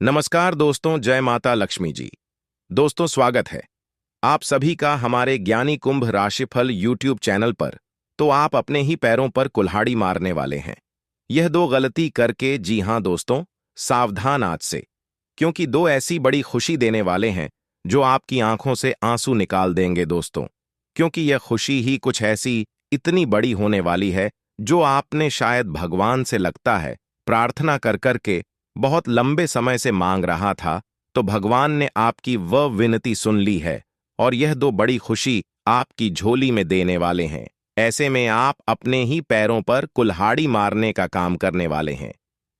नमस्कार दोस्तों, जय माता लक्ष्मी जी। दोस्तों, स्वागत है आप सभी का हमारे ज्ञानी कुंभ राशिफल यूट्यूब चैनल पर। तो आप अपने ही पैरों पर कुल्हाड़ी मारने वाले हैं यह दो गलती करके। जी हां दोस्तों, सावधान आज से, क्योंकि दो ऐसी बड़ी खुशी देने वाले हैं जो आपकी आंखों से आंसू निकाल देंगे दोस्तों। क्योंकि यह खुशी ही कुछ ऐसी इतनी बड़ी होने वाली है जो आपने शायद भगवान से लगता है प्रार्थना कर करके बहुत लंबे समय से मांग रहा था। तो भगवान ने आपकी वह विनती सुन ली है और यह दो बड़ी खुशी आपकी झोली में देने वाले हैं। ऐसे में आप अपने ही पैरों पर कुल्हाड़ी मारने का काम करने वाले हैं।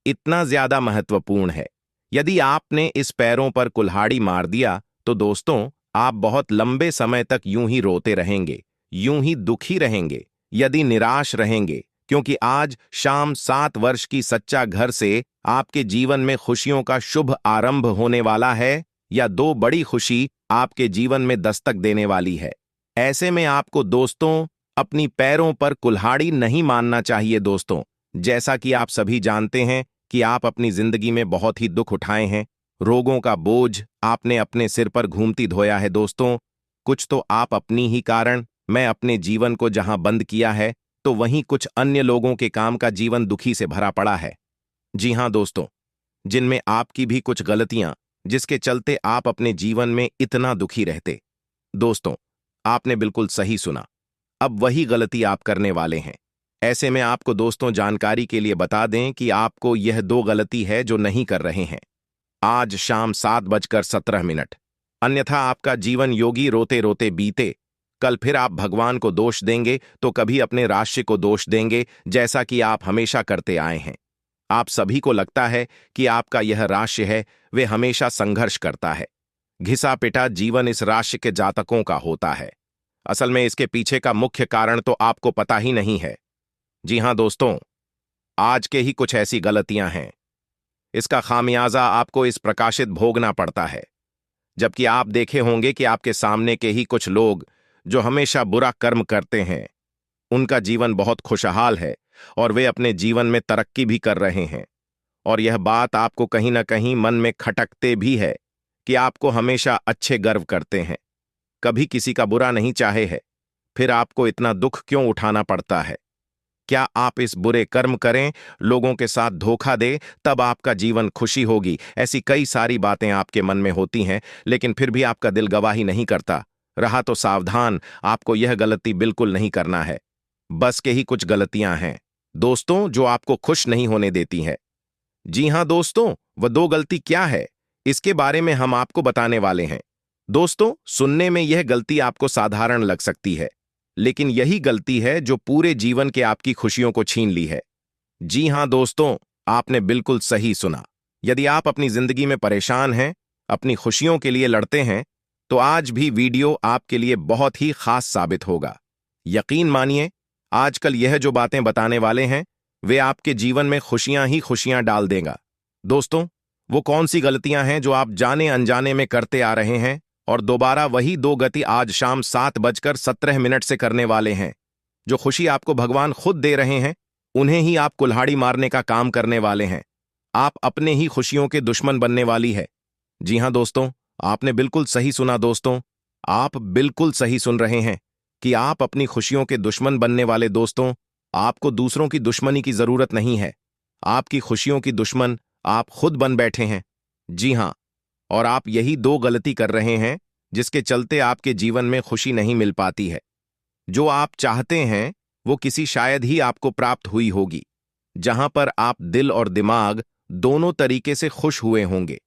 इतना ज्यादा महत्वपूर्ण है। यदि आपने इस पैरों पर कुल्हाड़ी मार दिया तो दोस्तों, आप बहुत लंबे समय तक यूं ही रोते रहेंगे, यूं ही दुखी रहेंगे, यदि निराश रहेंगे। क्योंकि आज शाम 7 वर्ष की सच्चा घर से आपके जीवन में खुशियों का शुभ आरंभ होने वाला है, या दो बड़ी खुशी आपके जीवन में दस्तक देने वाली है। ऐसे में आपको दोस्तों अपनी पैरों पर कुल्हाड़ी नहीं मानना चाहिए दोस्तों। जैसा कि आप सभी जानते हैं कि आप अपनी जिंदगी में बहुत ही दुख उठाए हैं, रोगों का बोझ आपने अपने सिर पर घूमती धोया है दोस्तों। कुछ तो आप अपनी ही कारण, मैं अपने जीवन को जहां बंद किया है, तो वहीं कुछ अन्य लोगों के काम का जीवन दुखी से भरा पड़ा है। जी हां दोस्तों, जिनमें आपकी भी कुछ गलतियां, जिसके चलते आप अपने जीवन में इतना दुखी रहते। दोस्तों, आपने बिल्कुल सही सुना, अब वही गलती आप करने वाले हैं। ऐसे में आपको दोस्तों जानकारी के लिए बता दें कि आपको यह दो गलती है जो नहीं कर रहे हैं। आज शाम 7:17। अन्यथा आपका जीवन योगी रोते रोते बीते। कल फिर आप भगवान को दोष देंगे तो कभी अपने राशि को दोष देंगे, जैसा कि आप हमेशा करते आए हैं। आप सभी को लगता है कि आपका यह राशि है, वे हमेशा संघर्ष करता है। घिसा पिटा जीवन इस राशि के जातकों का होता है। असल में इसके पीछे का मुख्य कारण तो आपको पता ही नहीं है। जी हां दोस्तों, आज के ही कुछ ऐसी गलतियां हैं, इसका खामियाजा आपको इस प्रकाशित भोगना पड़ता है। जबकि आप देखे होंगे कि आपके सामने के ही कुछ लोग जो हमेशा बुरा कर्म करते हैं, उनका जीवन बहुत खुशहाल है और वे अपने जीवन में तरक्की भी कर रहे हैं। और यह बात आपको कहीं ना कहीं मन में खटकते भी है कि आपको हमेशा अच्छे गर्व करते हैं, कभी किसी का बुरा नहीं चाहे है, फिर आपको इतना दुख क्यों उठाना पड़ता है? क्या आप इस बुरे कर्म करें, लोगों के साथ धोखा दे, तब आपका जीवन खुशी होगी? ऐसी कई सारी बातें आपके मन में होती हैं, लेकिन फिर भी आपका दिल गवाही नहीं करता। रहा तो सावधान, आपको यह गलती बिल्कुल नहीं करना है। बस के ही कुछ गलतियां हैं दोस्तों जो आपको खुश नहीं होने देती हैं। जी हां दोस्तों, वह दो गलती क्या है, इसके बारे में हम आपको बताने वाले हैं। दोस्तों, सुनने में यह गलती आपको साधारण लग सकती है, लेकिन यही गलती है जो पूरे जीवन के आपकी खुशियों को छीन ली है। जी हां दोस्तों, आपने बिल्कुल सही सुना। यदि आप अपनी जिंदगी में परेशान हैं, अपनी खुशियों के लिए लड़ते हैं, तो आज भी वीडियो आपके लिए बहुत ही खास साबित होगा। यकीन मानिए, आजकल यह जो बातें बताने वाले हैं, वे आपके जीवन में खुशियां ही खुशियां डाल देगा। दोस्तों, वो कौन सी गलतियां हैं जो आप जाने अनजाने में करते आ रहे हैं, और दोबारा वही दो गति आज शाम 7:17 से करने वाले हैं। जो खुशी आपको भगवान खुद दे रहे हैं, उन्हें ही आप कुल्हाड़ी मारने का काम करने वाले हैं। आप अपने ही खुशियों के दुश्मन बनने वाली है। जी हां दोस्तों, आपने बिल्कुल सही सुना दोस्तों, आप बिल्कुल सही सुन रहे हैं कि आप अपनी खुशियों के दुश्मन बनने वाले। दोस्तों, आपको दूसरों की दुश्मनी की जरूरत नहीं है। आपकी खुशियों की दुश्मन आप खुद बन बैठे हैं। जी हां, और आप यही दो गलती कर रहे हैं जिसके चलते आपके जीवन में खुशी नहीं मिल पाती है। जो आप चाहते हैं वो किसी शायद ही आपको प्राप्त हुई होगी, जहां पर आप दिल और दिमाग दोनों तरीके से खुश हुए होंगे।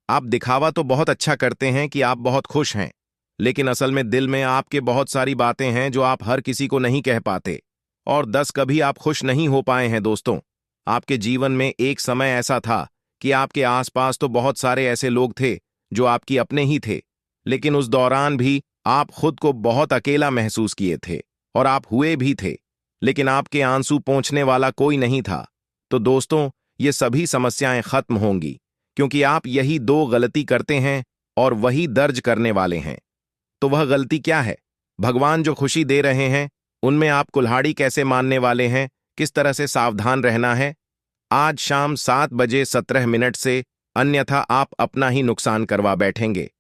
आप दिखावा तो बहुत अच्छा करते हैं कि आप बहुत खुश हैं, लेकिन असल में दिल में आपके बहुत सारी बातें हैं जो आप हर किसी को नहीं कह पाते। और 10 कभी आप खुश नहीं हो पाए हैं दोस्तों। आपके जीवन में एक समय ऐसा था कि आपके आसपास तो बहुत सारे ऐसे लोग थे जो आपकी अपने ही थे, लेकिन उस दौरान भी आप खुद को बहुत अकेला महसूस किए थे, और आप हुए भी थे, लेकिन आपके आंसू पोंछने वाला कोई नहीं था। तो दोस्तों, ये सभी समस्याएं खत्म होंगी, क्योंकि आप यही दो गलती करते हैं और वही दर्ज करने वाले हैं। तो वह गलती क्या है? भगवान जो खुशी दे रहे हैं, उनमें आप कुल्हाड़ी कैसे मानने वाले हैं, किस तरह से सावधान रहना है? आज शाम 7:17 से अन्यथा आप अपना ही नुकसान करवा बैठेंगे।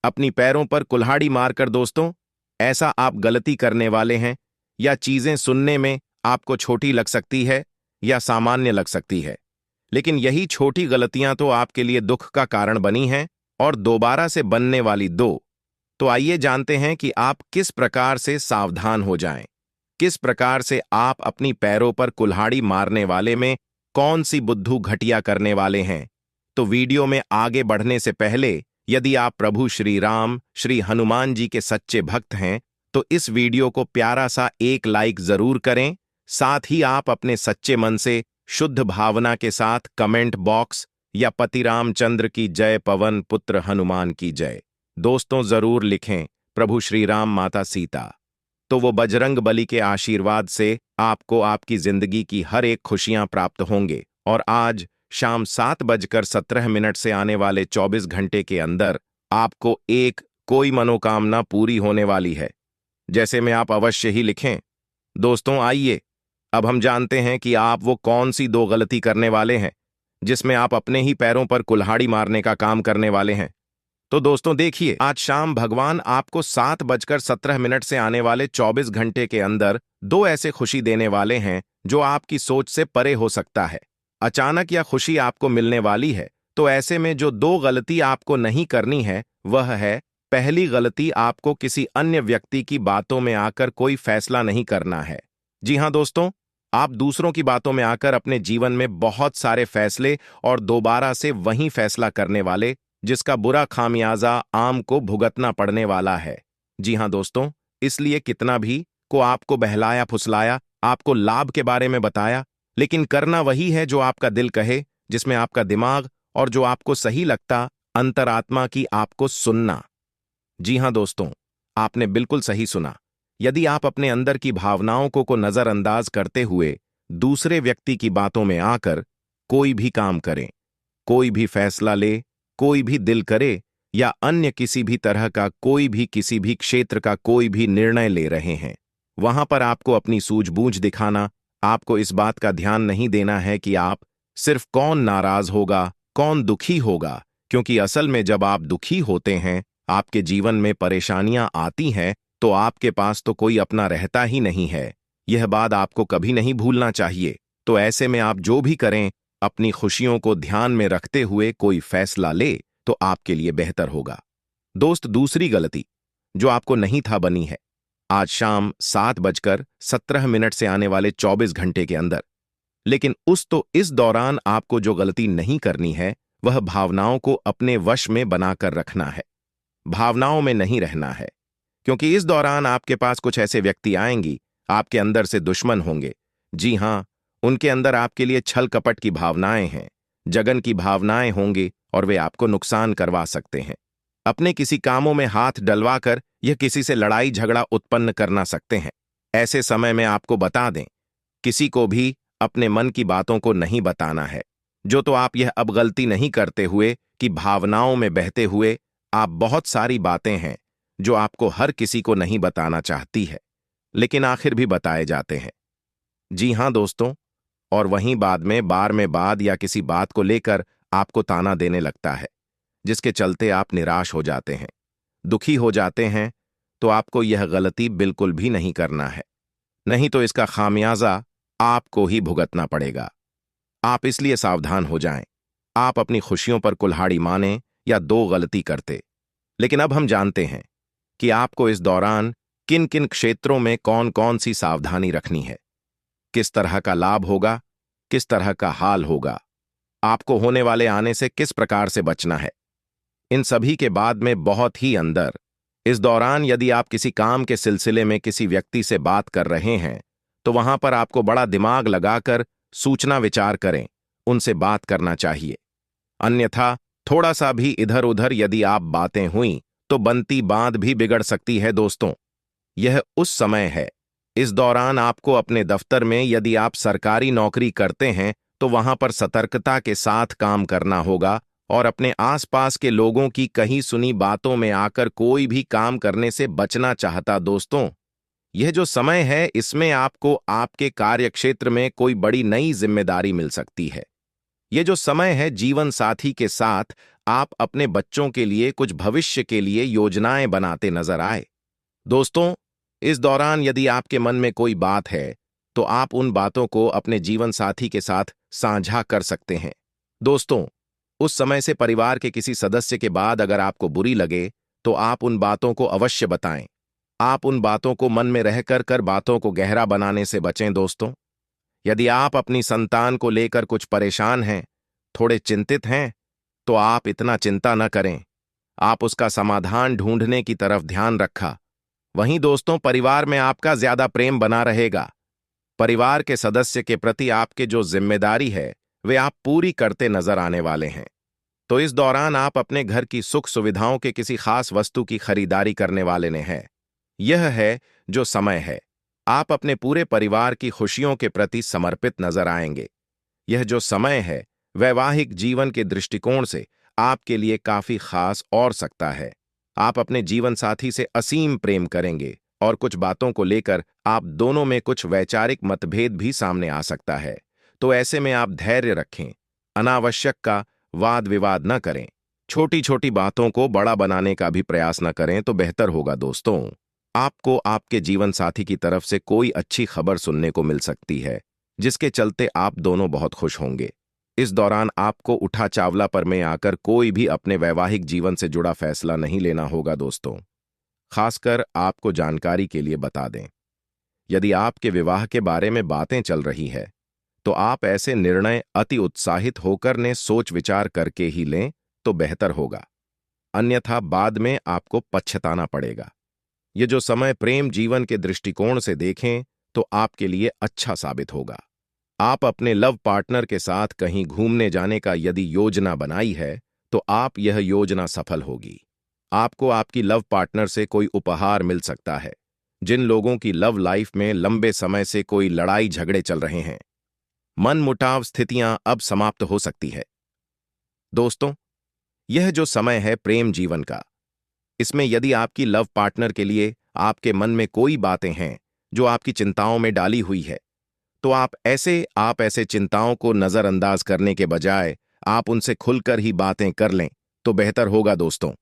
अपनी पैरों पर कुल्हाड़ी मारकर दोस्तों, ऐसा आप गलती करने वाले हैं या चीजें सुनने में आपको छोटी लग सकती है या सामान्य लग सकती है, लेकिन यही छोटी गलतियां तो आपके लिए दुख का कारण बनी हैं और दोबारा से बनने वाली दो। तो आइए जानते हैं कि आप किस प्रकार से सावधान हो जाएं, किस प्रकार से आप अपनी पैरों पर कुल्हाड़ी मारने वाले में कौन सी बुद्धू घटिया करने वाले हैं। तो वीडियो में आगे बढ़ने से पहले यदि आप प्रभु श्री राम श्री हनुमान जी के सच्चे भक्त हैं तो इस वीडियो को प्यारा सा एक लाइक जरूर करें। साथ ही आप अपने सच्चे मन से शुद्ध भावना के साथ कमेंट बॉक्स या पति रामचंद्र की जय, पवन पुत्र हनुमान की जय दोस्तों जरूर लिखें। प्रभु श्री राम, माता सीता, तो वो बजरंग बली के आशीर्वाद से आपको आपकी जिंदगी की हर एक खुशियां प्राप्त होंगे। और आज शाम 7:17 से आने वाले 24 घंटे के अंदर आपको एक कोई मनोकामना पूरी होने वाली है, जैसे में आप अवश्य ही लिखें। दोस्तों आइए अब हम जानते हैं कि आप वो कौन सी दो गलती करने वाले हैं जिसमें आप अपने ही पैरों पर कुल्हाड़ी मारने का काम करने वाले हैं। तो दोस्तों देखिए, आज शाम भगवान आपको 7:17 से आने वाले 24 घंटे के अंदर दो ऐसे खुशी देने वाले हैं जो आपकी सोच से परे हो सकता है। अचानक या खुशी आपको मिलने वाली है। तो ऐसे में जो दो गलती आपको नहीं करनी है वह है, पहली गलती आपको किसी अन्य व्यक्ति की बातों में आकर कोई फैसला नहीं करना है। जी हां दोस्तों, आप दूसरों की बातों में आकर अपने जीवन में बहुत सारे फैसले और दोबारा से वही फैसला करने वाले, जिसका बुरा खामियाजा आम को भुगतना पड़ने वाला है। जी हां दोस्तों, इसलिए कितना भी को आपको बहलाया फुसलाया, आपको लाभ के बारे में बताया, लेकिन करना वही है जो आपका दिल कहे, जिसमें आपका दिमाग और जो आपको सही लगता, अंतरात्मा की आपको सुनना। जी हां दोस्तों, आपने बिल्कुल सही सुना। यदि आप अपने अंदर की भावनाओं को नजरअंदाज करते हुए दूसरे व्यक्ति की बातों में आकर कोई भी काम करें, कोई भी फैसला ले, कोई भी दिल करे या अन्य किसी भी तरह का कोई भी किसी भी क्षेत्र का कोई भी निर्णय ले रहे हैं, वहां पर आपको अपनी सूझबूझ दिखाना, आपको इस बात का ध्यान नहीं देना है कि आप सिर्फ कौन नाराज होगा, कौन दुखी होगा, क्योंकि असल में जब आप दुखी होते हैं, आपके जीवन में परेशानियां आती हैं, तो आपके पास तो कोई अपना रहता ही नहीं है। यह बात आपको कभी नहीं भूलना चाहिए। तो ऐसे में आप जो भी करें, अपनी खुशियों को ध्यान में रखते हुए कोई फैसला ले तो आपके लिए बेहतर होगा। दोस्त, दूसरी गलती जो आपको नहीं था बनी है, आज शाम 7:17 से आने वाले 24 घंटे के अंदर। लेकिन इस दौरान आपको जो गलती नहीं करनी है वह भावनाओं को अपने वश में बनाकर रखना है। भावनाओं में नहीं रहना है, क्योंकि इस दौरान आपके पास कुछ ऐसे व्यक्ति आएंगी, आपके अंदर से दुश्मन होंगे। जी हां, उनके अंदर आपके लिए छल कपट की भावनाएं हैं, जगन की भावनाएं होंगी और वे आपको नुकसान करवा सकते हैं। अपने किसी कामों में हाथ डलवाकर यह किसी से लड़ाई झगड़ा उत्पन्न करना सकते हैं। ऐसे समय में आपको बता दें, किसी को भी अपने मन की बातों को नहीं बताना है। जो तो आप यह अब गलती नहीं करते हुए कि भावनाओं में बहते हुए आप बहुत सारी बातें हैं जो आपको हर किसी को नहीं बताना चाहती है, लेकिन आखिर भी बताए जाते हैं। जी हां दोस्तों, और वहीं बाद में बाद या किसी बात को लेकर आपको ताना देने लगता है, जिसके चलते आप निराश हो जाते हैं, दुखी हो जाते हैं। तो आपको यह गलती बिल्कुल भी नहीं करना है, नहीं तो इसका खामियाजा आपको ही भुगतना पड़ेगा। आप इसलिए सावधान हो जाएं। आप अपनी खुशियों पर कुल्हाड़ी माने या दो गलती करते। लेकिन अब हम जानते हैं कि आपको इस दौरान किन किन क्षेत्रों में कौन कौन सी सावधानी रखनी है, किस तरह का लाभ होगा, किस तरह का हाल होगा, आपको होने वाले आने से किस प्रकार से बचना है। इन सभी के बाद में बहुत ही अंदर, इस दौरान यदि आप किसी काम के सिलसिले में किसी व्यक्ति से बात कर रहे हैं, तो वहां पर आपको बड़ा दिमाग लगाकर सूचना विचार करें, उनसे बात करना चाहिए। अन्यथा थोड़ा सा भी इधर उधर यदि आप बातें हुई तो बनती बात भी बिगड़ सकती है। दोस्तों, यह उस समय है, इस दौरान आपको अपने दफ्तर में यदि आप सरकारी नौकरी करते हैं तो वहां पर सतर्कता के साथ काम करना होगा और अपने आसपास के लोगों की कही सुनी बातों में आकर कोई भी काम करने से बचना चाहता। दोस्तों, यह जो समय है, इसमें आपको आपके कार्यक्षेत्र में कोई बड़ी नई जिम्मेदारी मिल सकती है ये जो समय है जीवन साथी के साथ आप अपने बच्चों के लिए कुछ भविष्य के लिए योजनाएं बनाते नजर आए। दोस्तों, इस दौरान यदि आपके मन में कोई बात है, तो आप उन बातों को अपने जीवन साथी के साथ साझा कर सकते हैं। दोस्तों, उस समय से परिवार के किसी सदस्य के बाद अगर आपको बुरी लगे, तो आप उन बातों को अवश्य बताएं। आप उन बातों को मन में रहकर बातों को गहरा बनाने से बचें दोस्तों। यदि आप अपनी संतान को लेकर कुछ परेशान हैं, थोड़े चिंतित हैं, तो आप इतना चिंता न करें। आप उसका समाधान ढूंढने की तरफ ध्यान रखा। वहीं दोस्तों, परिवार में आपका ज्यादा प्रेम बना रहेगा। परिवार के सदस्य के प्रति आपके जो जिम्मेदारी है, वे आप पूरी करते नजर आने वाले हैं। तो इस दौरान आप अपने घर की सुख सुविधाओं के किसी खास वस्तु की खरीदारी करने वाले ने हैं। यह है जो समय है। आप अपने पूरे परिवार की खुशियों के प्रति समर्पित नजर आएंगे। यह जो समय है, वैवाहिक जीवन के दृष्टिकोण से आपके लिए काफी खास और सकता है। आप अपने जीवन साथी से असीम प्रेम करेंगे और कुछ बातों को लेकर आप दोनों में कुछ वैचारिक मतभेद भी सामने आ सकता है। तो ऐसे में आप धैर्य रखें, अनावश्यक का वाद विवाद न करें, छोटी छोटी बातों को बड़ा बनाने का भी प्रयास न करें तो बेहतर होगा दोस्तों। आपको आपके जीवन साथी की तरफ से कोई अच्छी खबर सुनने को मिल सकती है, जिसके चलते आप दोनों बहुत खुश होंगे। इस दौरान आपको उठा चावला पर में आकर कोई भी अपने वैवाहिक जीवन से जुड़ा फैसला नहीं लेना होगा दोस्तों। खासकर आपको जानकारी के लिए बता दें, यदि आपके विवाह के बारे में बातें चल रही है, तो आप ऐसे निर्णय अति उत्साहित होकर ने सोच विचार करके ही लें तो बेहतर होगा, अन्यथा बाद में आपको पछताना पड़ेगा। ये जो समय प्रेम जीवन के दृष्टिकोण से देखें तो आपके लिए अच्छा साबित होगा। आप अपने लव पार्टनर के साथ कहीं घूमने जाने का यदि योजना बनाई है, तो आप यह योजना सफल होगी। आपको आपकी लव पार्टनर से कोई उपहार मिल सकता है। जिन लोगों की लव लाइफ में लंबे समय से कोई लड़ाई झगड़े चल रहे हैं, मनमुटाव स्थितियां अब समाप्त हो सकती है। दोस्तों, यह जो समय है प्रेम जीवन का, इसमें यदि आपकी लव पार्टनर के लिए आपके मन में कोई बातें हैं जो आपकी चिंताओं में डाली हुई है, तो आप ऐसे चिंताओं को नजरअंदाज करने के बजाय आप उनसे खुलकर ही बातें कर लें तो बेहतर होगा दोस्तों।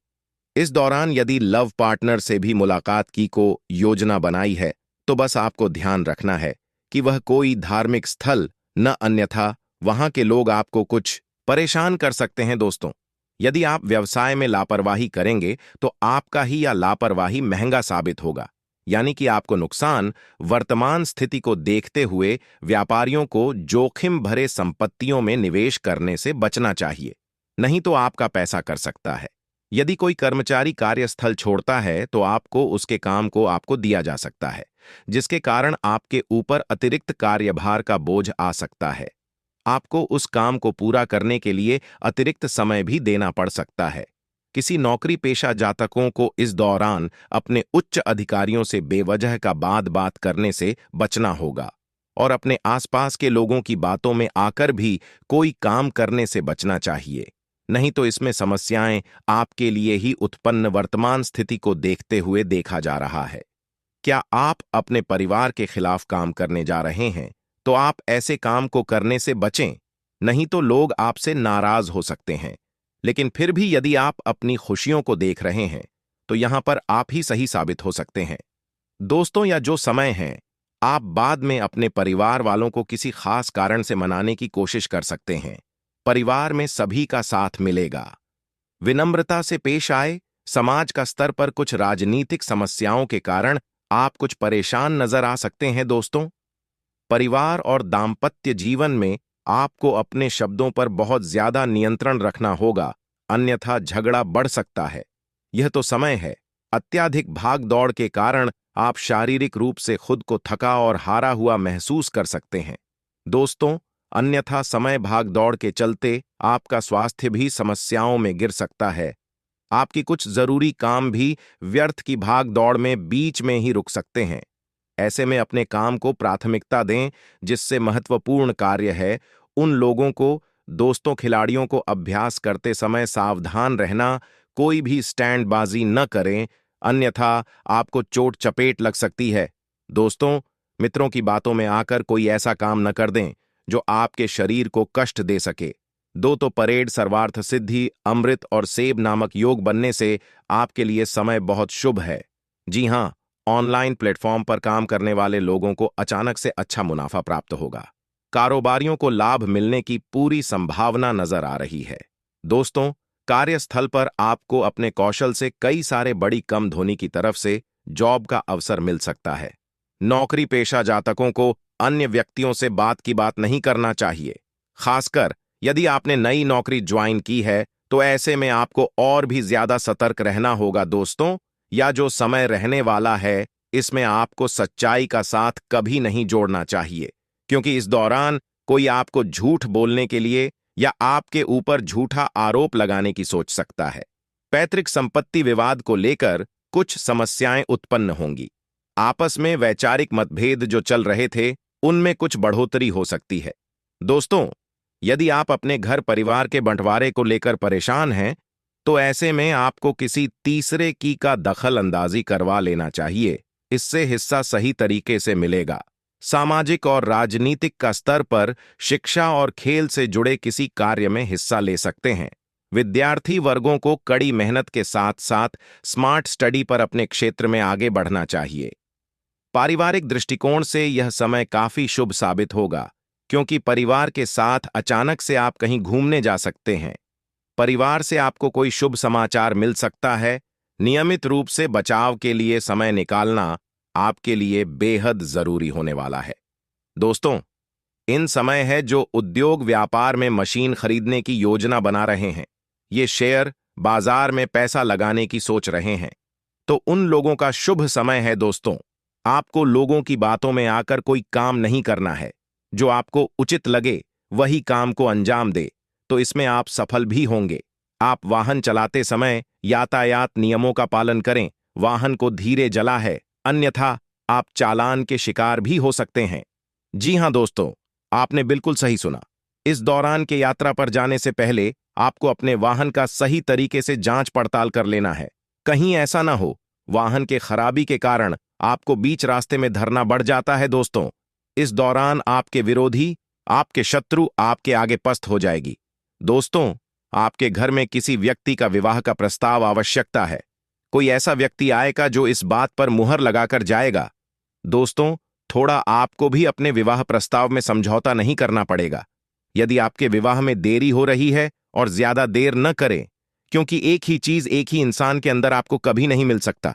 इस दौरान यदि लव पार्टनर से भी मुलाकात की को योजना बनाई है, तो बस आपको ध्यान रखना है कि वह कोई धार्मिक स्थल न, अन्यथा वहां के लोग आपको कुछ परेशान कर सकते हैं दोस्तों। यदि आप व्यवसाय में लापरवाही करेंगे तो आपका ही यह लापरवाही महंगा साबित होगा, यानी कि आपको नुकसान। वर्तमान स्थिति को देखते हुए व्यापारियों को जोखिम भरे संपत्तियों में निवेश करने से बचना चाहिए, नहीं तो आपका पैसा कर सकता है। यदि कोई कर्मचारी कार्यस्थल छोड़ता है तो आपको उसके काम को आपको दिया जा सकता है, जिसके कारण आपके ऊपर अतिरिक्त कार्यभार का बोझ आ सकता है। आपको उस काम को पूरा करने के लिए अतिरिक्त समय भी देना पड़ सकता है। किसी नौकरी पेशा जातकों को इस दौरान अपने उच्च अधिकारियों से बेवजह का बात करने से बचना होगा और अपने आसपास के लोगों की बातों में आकर भी कोई काम करने से बचना चाहिए, नहीं तो इसमें समस्याएं आपके लिए ही उत्पन्न वर्तमान स्थिति को देखते हुए देखा जा रहा है। क्या आप अपने परिवार के खिलाफ काम करने जा रहे हैं, तो आप ऐसे काम को करने से बचें, नहीं तो लोग आपसे नाराज हो सकते हैं। लेकिन फिर भी यदि आप अपनी खुशियों को देख रहे हैं, तो यहां पर आप ही सही साबित हो सकते हैं। दोस्तों, या जो समय है, आप बाद में अपने परिवार वालों को किसी खास कारण से मनाने की कोशिश कर सकते हैं। परिवार में सभी का साथ मिलेगा। विनम्रता से पेश आए। समाज का स्तर पर कुछ राजनीतिक समस्याओं के कारण आप कुछ परेशान नजर आ सकते हैं दोस्तों। परिवार और दाम्पत्य जीवन में आपको अपने शब्दों पर बहुत ज्यादा नियंत्रण रखना होगा, अन्यथा झगड़ा बढ़ सकता है। यह तो समय है। अत्यधिक भाग दौड़ के कारण आप शारीरिक रूप से खुद को थका और हारा हुआ महसूस कर सकते हैं दोस्तों। अन्यथा समय भाग दौड़ के चलते आपका स्वास्थ्य भी समस्याओं में गिर सकता है। आपकी कुछ जरूरी काम भी व्यर्थ की भाग दौड़ में बीच में ही रुक सकते हैं। ऐसे में अपने काम को प्राथमिकता दें, जिससे महत्वपूर्ण कार्य है। उन लोगों को, दोस्तों खिलाड़ियों को अभ्यास करते समय सावधान रहना, कोई भी स्टैंडबाजी न करें, अन्यथा आपको चोट चपेट लग सकती है। दोस्तों, मित्रों की बातों में आकर कोई ऐसा काम न कर दें जो आपके शरीर को कष्ट दे सके। दो तो परेड, सर्वार्थ सिद्धि, अमृत और सेब नामक योग बनने से आपके लिए समय बहुत शुभ है। जी हाँ, ऑनलाइन प्लेटफॉर्म पर काम करने वाले लोगों को अचानक से अच्छा मुनाफा प्राप्त होगा। कारोबारियों को लाभ मिलने की पूरी संभावना नजर आ रही है। दोस्तों, कार्यस्थल पर आपको अपने कौशल से कई सारे बड़ी कम धोनी की तरफ से जॉब का अवसर मिल सकता है। नौकरी पेशा जातकों को अन्य व्यक्तियों से बात की बात नहीं करना चाहिए। खासकर यदि आपने नई नौकरी ज्वाइन की है तो ऐसे में आपको और भी ज्यादा सतर्क रहना होगा दोस्तों। या जो समय रहने वाला है इसमें आपको सच्चाई का साथ कभी नहीं जोड़ना चाहिए, क्योंकि इस दौरान कोई आपको झूठ बोलने के लिए या आपके ऊपर झूठा आरोप लगाने की सोच सकता है। पैतृक संपत्ति विवाद को लेकर कुछ समस्याएं उत्पन्न होंगी। आपस में वैचारिक मतभेद जो चल रहे थे उनमें कुछ बढ़ोतरी हो सकती है। दोस्तों, यदि आप अपने घर परिवार के बंटवारे को लेकर परेशान हैं तो ऐसे में आपको किसी तीसरे की का दखल अंदाजी करवा लेना चाहिए। इससे हिस्सा सही तरीके से मिलेगा। सामाजिक और राजनीतिक का स्तर पर शिक्षा और खेल से जुड़े किसी कार्य में हिस्सा ले सकते हैं। विद्यार्थी वर्गों को कड़ी मेहनत के साथ साथ स्मार्ट स्टडी पर अपने क्षेत्र में आगे बढ़ना चाहिए। पारिवारिक दृष्टिकोण से यह समय काफी शुभ साबित होगा, क्योंकि परिवार के साथ अचानक से आप कहीं घूमने जा सकते हैं। परिवार से आपको कोई शुभ समाचार मिल सकता है। नियमित रूप से बचाव के लिए समय निकालना आपके लिए बेहद जरूरी होने वाला है। दोस्तों, इन समय है जो उद्योग व्यापार में मशीन खरीदने की योजना बना रहे हैं, ये शेयर बाजार में पैसा लगाने की सोच रहे हैं, तो उन लोगों का शुभ समय है। दोस्तों, आपको लोगों की बातों में आकर कोई काम नहीं करना है। जो आपको उचित लगे वही काम को अंजाम दे, तो इसमें आप सफल भी होंगे। आप वाहन चलाते समय यातायात नियमों का पालन करें। वाहन को धीरे चला है, अन्यथा आप चालान के शिकार भी हो सकते हैं। जी हां दोस्तों, आपने बिल्कुल सही सुना। इस दौरान के यात्रा पर जाने से पहले आपको अपने वाहन का सही तरीके से जांच पड़ताल कर लेना है। कहीं ऐसा ना हो वाहन के खराबी के कारण आपको बीच रास्ते में धरना बढ़ जाता है। दोस्तों, इस दौरान आपके विरोधी, आपके शत्रु आपके आगे पस्त हो जाएगी। दोस्तों, आपके घर में किसी व्यक्ति का विवाह का प्रस्ताव आवश्यकता है। कोई ऐसा व्यक्ति आएगा जो इस बात पर मुहर लगाकर जाएगा। दोस्तों, थोड़ा आपको भी अपने विवाह प्रस्ताव में समझौता नहीं करना पड़ेगा। यदि आपके विवाह में देरी हो रही है और ज्यादा देर न करें, क्योंकि एक ही चीज एक ही इंसान के अंदर आपको कभी नहीं मिल सकता।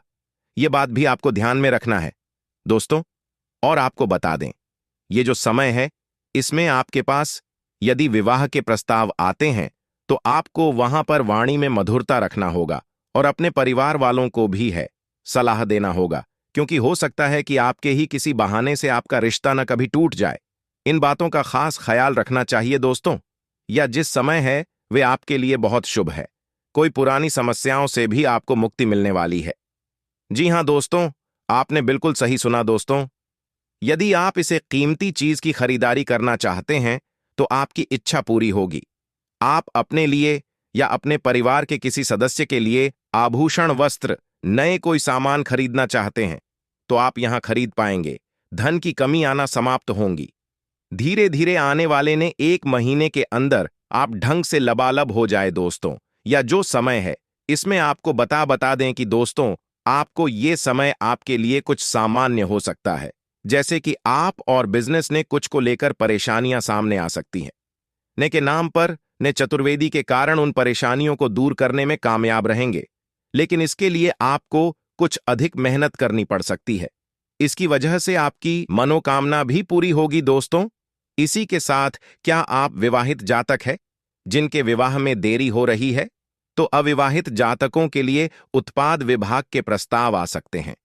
यह बात भी आपको ध्यान में रखना है दोस्तों। और आपको बता दें, ये जो समय है इसमें आपके पास यदि विवाह के प्रस्ताव आते हैं तो आपको वहां पर वाणी में मधुरता रखना होगा और अपने परिवार वालों को भी है सलाह देना होगा, क्योंकि हो सकता है कि आपके ही किसी बहाने से आपका रिश्ता न कभी टूट जाए। इन बातों का खास ख्याल रखना चाहिए दोस्तों। या जिस समय है वे आपके लिए बहुत शुभ है। कोई पुरानी समस्याओं से भी आपको मुक्ति मिलने वाली है। जी हां दोस्तों, आपने बिल्कुल सही सुना दोस्तों। यदि आप इसे कीमती चीज की खरीदारी करना चाहते हैं तो आपकी इच्छा पूरी होगी। आप अपने लिए या अपने परिवार के किसी सदस्य के लिए आभूषण, वस्त्र, नए कोई सामान खरीदना चाहते हैं तो आप यहां खरीद पाएंगे। धन की कमी आना समाप्त होंगी। धीरे धीरे आने वाले ने 1 महीने के अंदर आप ढंग से लबालब हो जाए दोस्तों। या जो समय है इसमें आपको बता दें कि दोस्तों, आपको ये समय आपके लिए कुछ सामान्य हो सकता है, जैसे कि आप और बिजनेस ने कुछ को लेकर परेशानियां सामने आ सकती हैं। ने के नाम पर ने चतुर्वेदी के कारण उन परेशानियों को दूर करने में कामयाब रहेंगे, लेकिन इसके लिए आपको कुछ अधिक मेहनत करनी पड़ सकती है। इसकी वजह से आपकी मनोकामना भी पूरी होगी दोस्तों। इसी के साथ, क्या आप विवाहित जातक हैं जिनके विवाह में देरी हो रही है, तो अविवाहित जातकों के लिए उत्पाद विभाग के प्रस्ताव आ सकते हैं।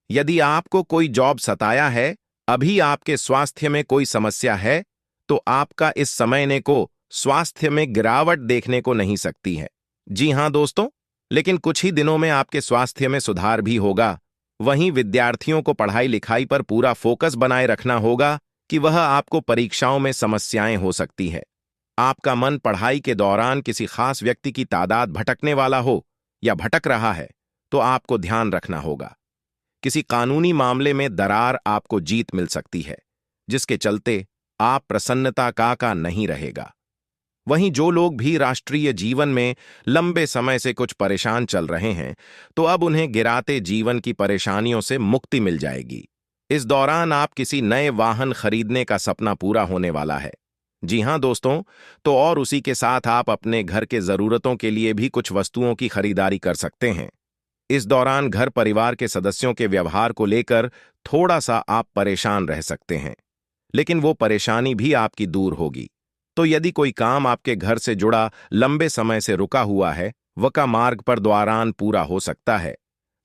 यदि आपको कोई जॉब सताया है, अभी आपके स्वास्थ्य में कोई समस्या है, तो आपका इस समय ने को स्वास्थ्य में गिरावट देखने को नहीं सकती है। जी हां दोस्तों, लेकिन कुछ ही दिनों में आपके स्वास्थ्य में सुधार भी होगा। वहीं विद्यार्थियों को पढ़ाई लिखाई पर पूरा फोकस बनाए रखना होगा कि वह आपको परीक्षाओं में समस्याएं हो सकती है। आपका मन पढ़ाई के दौरान किसी खास व्यक्ति की तादाद भटकने वाला हो या भटक रहा है तो आपको ध्यान रखना होगा। किसी कानूनी मामले में दरार आपको जीत मिल सकती है, जिसके चलते आप प्रसन्नता का नहीं रहेगा। वहीं जो लोग भी राष्ट्रीय जीवन में लंबे समय से कुछ परेशान चल रहे हैं, तो अब उन्हें गिराते जीवन की परेशानियों से मुक्ति मिल जाएगी। इस दौरान आप किसी नए वाहन खरीदने का सपना पूरा होने वाला है। जी हां दोस्तों, तो और उसी के साथ आप अपने घर के जरूरतों के लिए भी कुछ वस्तुओं की खरीदारी कर सकते हैं। इस दौरान घर परिवार के सदस्यों के व्यवहार को लेकर थोड़ा सा आप परेशान रह सकते हैं, लेकिन वो परेशानी भी आपकी दूर होगी। तो यदि कोई काम आपके घर से जुड़ा लंबे समय से रुका हुआ है, वह का मार्ग पर दौरान पूरा हो सकता है।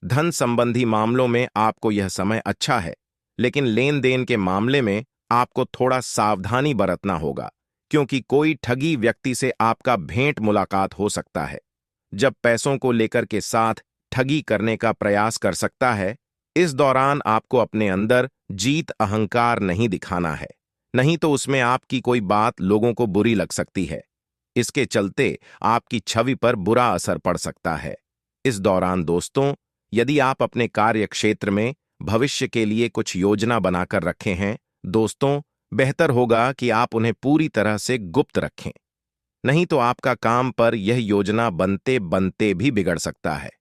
धन संबंधी मामलों में आपको यह समय अच्छा है, लेकिन लेन देन के मामले में आपको थोड़ा सावधानी बरतना होगा, क्योंकि कोई ठगी व्यक्ति से आपका भेंट मुलाकात हो सकता है, जब पैसों को लेकर के साथ ठगी करने का प्रयास कर सकता है। इस दौरान आपको अपने अंदर जीत अहंकार नहीं दिखाना है, नहीं तो उसमें आपकी कोई बात लोगों को बुरी लग सकती है। इसके चलते आपकी छवि पर बुरा असर पड़ सकता है। इस दौरान दोस्तों, यदि आप अपने कार्य क्षेत्र में भविष्य के लिए कुछ योजना बनाकर रखे हैं, दोस्तों, बेहतर होगा कि आप उन्हें पूरी तरह से गुप्त रखें, नहीं तो आपका काम पर यह योजना बनते बनते भी बिगड़ सकता है।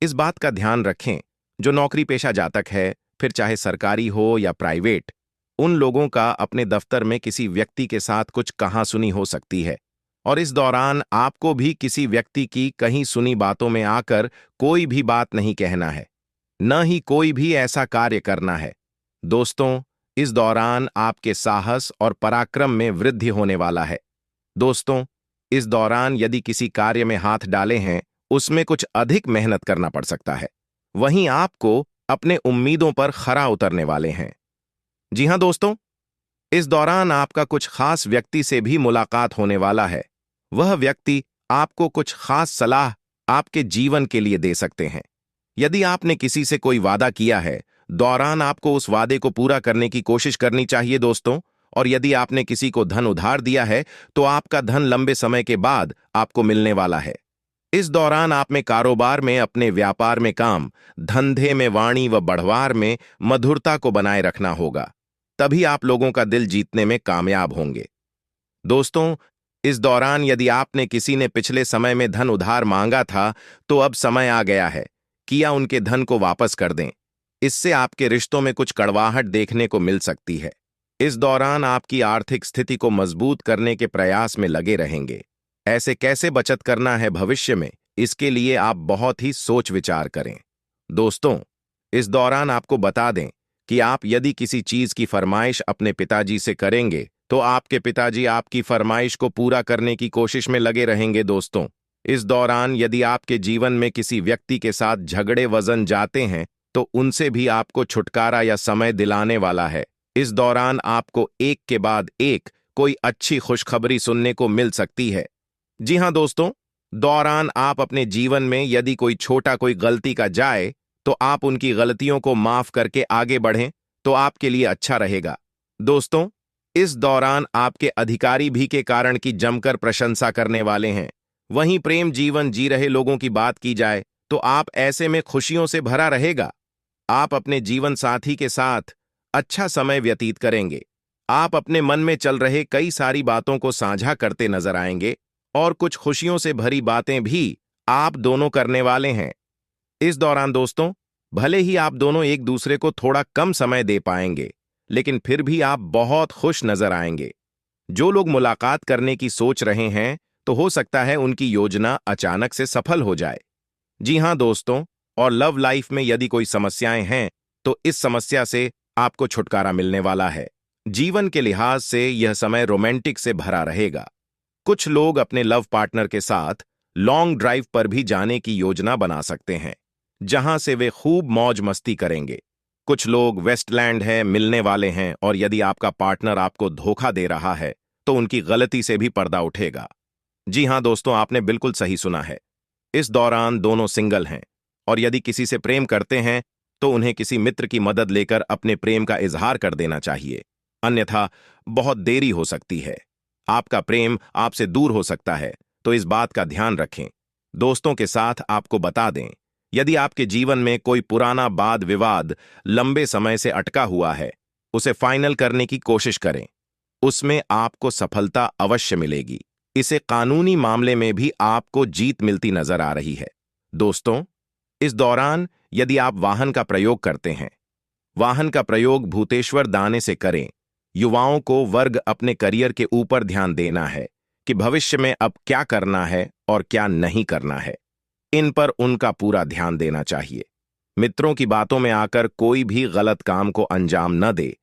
इस बात का ध्यान रखें, जो नौकरी पेशा जातक है, फिर चाहे सरकारी हो या प्राइवेट, उन लोगों का अपने दफ्तर में किसी व्यक्ति के साथ कुछ कहासुनी हो सकती है, और इस दौरान आपको भी किसी व्यक्ति की कहीं सुनी बातों में आकर कोई भी बात नहीं कहना है, न ही कोई भी ऐसा कार्य करना है। दोस्तों, इस दौरान आपके साहस और पराक्रम में वृद्धि होने वाला है। दोस्तों, इस दौरान यदि किसी कार्य में हाथ डाले हैं, उसमें कुछ अधिक मेहनत करना पड़ सकता है। वहीं आपको अपने उम्मीदों पर खरा उतरने वाले हैं। जी हां दोस्तों, इस दौरान आपका कुछ खास व्यक्ति से भी मुलाकात होने वाला है। वह व्यक्ति आपको कुछ खास सलाह आपके जीवन के लिए दे सकते हैं। यदि आपने किसी से कोई वादा किया है, दौरान आपको उस वादे को पूरा करने की कोशिश करनी चाहिए दोस्तों। और यदि आपने किसी को धन उधार दिया है, तो आपका धन लंबे समय के बाद आपको मिलने वाला है। इस दौरान आप में कारोबार में, अपने व्यापार में, काम धंधे में, वाणी व बढ़वार में मधुरता को बनाए रखना होगा, तभी आप लोगों का दिल जीतने में कामयाब होंगे। दोस्तों, इस दौरान यदि आपने किसी ने पिछले समय में धन उधार मांगा था, तो अब समय आ गया है कि या उनके धन को वापस कर दें। इससे आपके रिश्तों में कुछ कड़वाहट देखने को मिल सकती है। इस दौरान आपकी आर्थिक स्थिति को मजबूत करने के प्रयास में लगे रहेंगे। ऐसे कैसे बचत करना है भविष्य में, इसके लिए आप बहुत ही सोच विचार करें। दोस्तों, इस दौरान आपको बता दें कि आप यदि किसी चीज की फरमाइश अपने पिताजी से करेंगे, तो आपके पिताजी आपकी फरमाइश को पूरा करने की कोशिश में लगे रहेंगे। दोस्तों, इस दौरान यदि आपके जीवन में किसी व्यक्ति के साथ झगड़े वजन जाते हैं, तो उनसे भी आपको छुटकारा या समय दिलाने वाला है। इस दौरान आपको एक के बाद एक कोई अच्छी खुशखबरी सुनने को मिल सकती है। जी हां दोस्तों, दौरान आप अपने जीवन में यदि कोई छोटा कोई गलती का जाए, तो आप उनकी गलतियों को माफ करके आगे बढ़ें, तो आपके लिए अच्छा रहेगा। दोस्तों, इस दौरान आपके अधिकारी भी के कारण की जमकर प्रशंसा करने वाले हैं। वहीं प्रेम जीवन जी रहे लोगों की बात की जाए, तो आप ऐसे में खुशियों से भरा रहेगा। आप अपने जीवन साथी के साथ अच्छा समय व्यतीत करेंगे। आप अपने मन में चल रहे कई सारी बातों को साझा करते नजर आएंगे, और कुछ खुशियों से भरी बातें भी आप दोनों करने वाले हैं। इस दौरान दोस्तों, भले ही आप दोनों एक दूसरे को थोड़ा कम समय दे पाएंगे, लेकिन फिर भी आप बहुत खुश नजर आएंगे। जो लोग मुलाकात करने की सोच रहे हैं, तो हो सकता है उनकी योजना अचानक से सफल हो जाए। जी हां दोस्तों, और लव लाइफ में यदि कोई समस्याएं हैं, तो इस समस्या से आपको छुटकारा मिलने वाला है। जीवन के लिहाज से यह समय रोमांटिक से भरा रहेगा। कुछ लोग अपने लव पार्टनर के साथ लॉन्ग ड्राइव पर भी जाने की योजना बना सकते हैं, जहां से वे खूब मौज मस्ती करेंगे। कुछ लोग वेस्टलैंड है मिलने वाले हैं, और यदि आपका पार्टनर आपको धोखा दे रहा है, तो उनकी गलती से भी पर्दा उठेगा। जी हां दोस्तों, आपने बिल्कुल सही सुना है। इस दौरान दोनों सिंगल हैं, और यदि किसी से प्रेम करते हैं, तो उन्हें किसी मित्र की मदद लेकर अपने प्रेम का इजहार कर देना चाहिए, अन्यथा बहुत देरी हो सकती है। आपका प्रेम आपसे दूर हो सकता है, तो इस बात का ध्यान रखें। दोस्तों के साथ आपको बता दें, यदि आपके जीवन में कोई पुराना वाद विवाद लंबे समय से अटका हुआ है, उसे फाइनल करने की कोशिश करें। उसमें आपको सफलता अवश्य मिलेगी। इसे कानूनी मामले में भी आपको जीत मिलती नजर आ रही है। दोस्तों, इस दौरान यदि आप वाहन का प्रयोग करते हैं, वाहन का प्रयोग भूतेश्वर दाने से करें। युवाओं को वर्ग अपने करियर के ऊपर ध्यान देना है कि भविष्य में अब क्या करना है और क्या नहीं करना है। इन पर उनका पूरा ध्यान देना चाहिए। मित्रों की बातों में आकर कोई भी गलत काम को अंजाम न दे,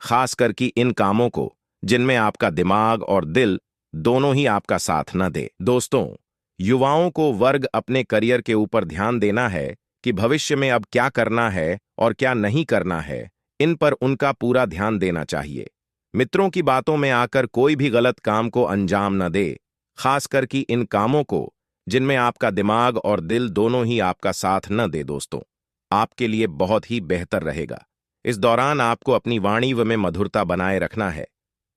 खासकर कि इन कामों को जिनमें आपका दिमाग और दिल दोनों ही आपका साथ न दे। दोस्तों, युवाओं को वर्ग अपने करियर के ऊपर ध्यान देना है कि भविष्य में अब क्या करना है और क्या नहीं करना है। इन पर उनका पूरा ध्यान देना चाहिए। मित्रों की बातों में आकर कोई भी गलत काम को अंजाम न दे, खासकर कि इन कामों को जिनमें आपका दिमाग और दिल दोनों ही आपका साथ न दे। दोस्तों, आपके लिए बहुत ही बेहतर रहेगा। इस दौरान आपको अपनी वाणी में मधुरता बनाए रखना है,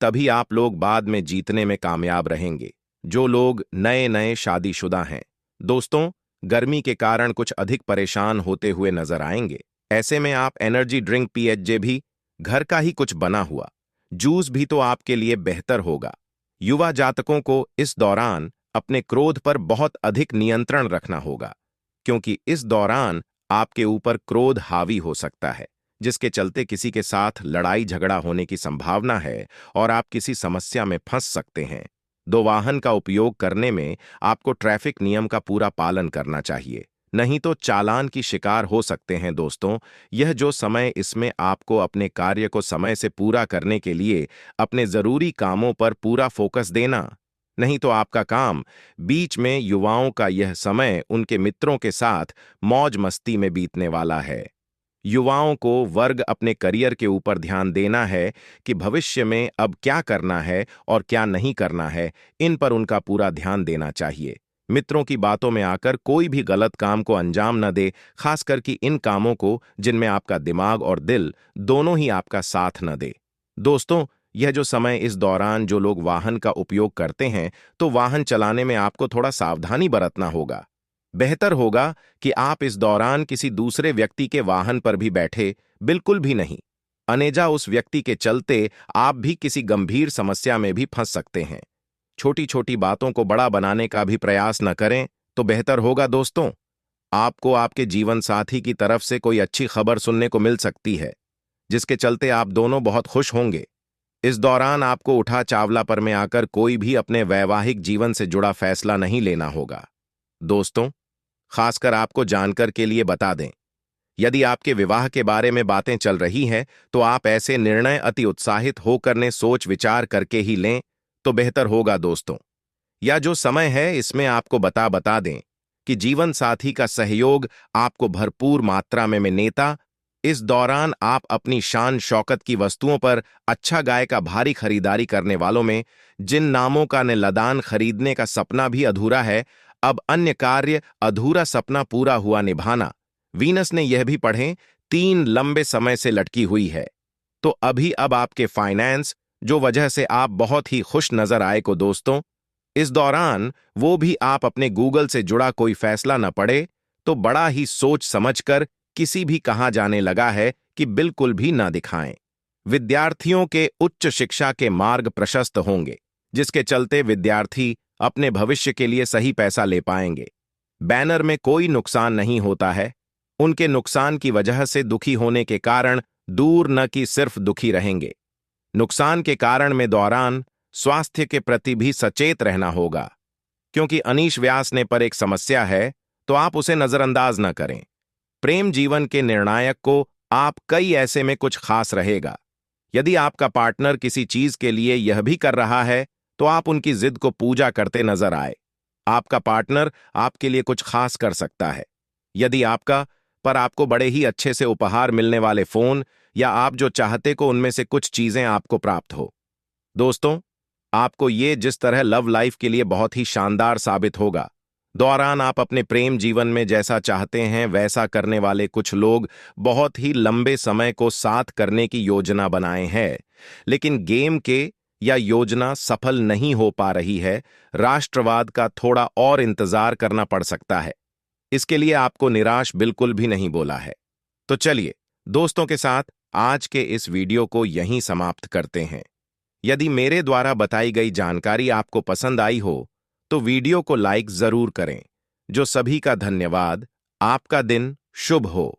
तभी आप लोग बाद में जीतने में कामयाब रहेंगे। जो लोग नए नए शादीशुदा हैं, दोस्तों, गर्मी के कारण कुछ अधिक परेशान होते हुए नजर आएंगे। ऐसे में आप एनर्जी ड्रिंक पीएचजे भी, घर का ही कुछ बना हुआ जूस भी तो आपके लिए बेहतर होगा। युवा जातकों को इस दौरान अपने क्रोध पर बहुत अधिक नियंत्रण रखना होगा, क्योंकि इस दौरान आपके ऊपर क्रोध हावी हो सकता है, जिसके चलते किसी के साथ लड़ाई झगड़ा होने की संभावना है और आप किसी समस्या में फंस सकते हैं। दो वाहन का उपयोग करने में आपको ट्रैफिक नियम का पूरा पालन करना चाहिए, नहीं तो चालान की शिकार हो सकते हैं। दोस्तों, यह जो समय, इसमें आपको अपने कार्य को समय से पूरा करने के लिए अपने जरूरी कामों पर पूरा फोकस देना, नहीं तो आपका काम बीच में युवाओं का यह समय उनके मित्रों के साथ मौज मस्ती में बीतने वाला है। युवाओं को वर्ग अपने करियर के ऊपर ध्यान देना है कि भविष्य में अब क्या करना है और क्या नहीं करना है। इन पर उनका पूरा ध्यान देना चाहिए। मित्रों की बातों में आकर कोई भी गलत काम को अंजाम न दे, खासकर कि इन कामों को जिनमें आपका दिमाग और दिल दोनों ही आपका साथ न दे। दोस्तों, यह जो समय, इस दौरान जो लोग वाहन का उपयोग करते हैं, तो वाहन चलाने में आपको थोड़ा सावधानी बरतना होगा। बेहतर होगा कि आप इस दौरान किसी दूसरे व्यक्ति के वाहन पर भी बैठे बिल्कुल भी नहीं, अनेजा उस व्यक्ति के चलते आप भी किसी गंभीर समस्या में भी फंस सकते हैं। छोटी छोटी बातों को बड़ा बनाने का भी प्रयास न करें तो बेहतर होगा। दोस्तों, आपको आपके जीवन साथी की तरफ से कोई अच्छी खबर सुनने को मिल सकती है, जिसके चलते आप दोनों बहुत खुश होंगे। इस दौरान आपको उठा चावला पर में आकर कोई भी अपने वैवाहिक जीवन से जुड़ा फैसला नहीं लेना होगा। दोस्तों, खासकर आपको जानकर के लिए बता दें, यदि आपके विवाह के बारे में बातें चल रही हैं, तो आप ऐसे निर्णय अति उत्साहित होकर ने सोच विचार करके ही लें तो बेहतर होगा। दोस्तों, यह जो समय है, इसमें आपको बता दें कि जीवन साथी का सहयोग आपको भरपूर मात्रा में नेता। इस दौरान आप अपनी शान शौकत की वस्तुओं पर अच्छा गाय का भारी खरीदारी करने वालों में जिन नामों का ने लदान खरीदने का सपना भी अधूरा है, अब अन्य कार्य अधूरा सपना पूरा हुआ निभाना। वीनस ने यह भी पढ़ें 3 लंबे समय से लटकी हुई है, तो अभी अब आपके फाइनेंस जो वजह से आप बहुत ही खुश नजर आए को। दोस्तों, इस दौरान वो भी आप अपने गूगल से जुड़ा कोई फैसला न पड़े तो बड़ा ही सोच समझकर किसी भी कहा जाने लगा है कि बिल्कुल भी ना दिखाएं। विद्यार्थियों के उच्च शिक्षा के मार्ग प्रशस्त होंगे, जिसके चलते विद्यार्थी अपने भविष्य के लिए सही पैसा ले पाएंगे। बैनर में कोई नुकसान नहीं होता है, उनके नुकसान की वजह से दुखी होने के कारण दूर न कि सिर्फ दुखी रहेंगे। नुकसान के कारण में दौरान स्वास्थ्य के प्रति भी सचेत रहना होगा, क्योंकि अनीश व्यास ने पर एक समस्या है तो आप उसे नजरअंदाज न करें। प्रेम जीवन के निर्णायक को आप कई ऐसे में कुछ खास रहेगा। यदि आपका पार्टनर किसी चीज के लिए यह भी कर रहा है तो आप उनकी जिद को पूजा करते नजर आए। आपका पार्टनर आपके लिए कुछ खास कर सकता है। यदि आपको बड़े ही अच्छे से उपहार मिलने वाले फोन या आप जो चाहते को उनमें से कुछ चीजें आपको प्राप्त हो। दोस्तों, आपको ये जिस तरह लव लाइफ के लिए बहुत ही शानदार साबित होगा। दौरान आप अपने प्रेम जीवन में जैसा चाहते हैं वैसा करने वाले कुछ लोग बहुत ही लंबे समय को साथ करने की योजना बनाए हैं, लेकिन गेम के या योजना सफल नहीं हो पा रही है। राष्ट्रवाद का थोड़ा और इंतजार करना पड़ सकता है। इसके लिए आपको निराश बिल्कुल भी नहीं बोला है। तो चलिए दोस्तों के साथ आज के इस वीडियो को यहीं समाप्त करते हैं। यदि मेरे द्वारा बताई गई जानकारी आपको पसंद आई हो तो वीडियो को लाइक जरूर करें। जो सभी का धन्यवाद। आपका दिन शुभ हो।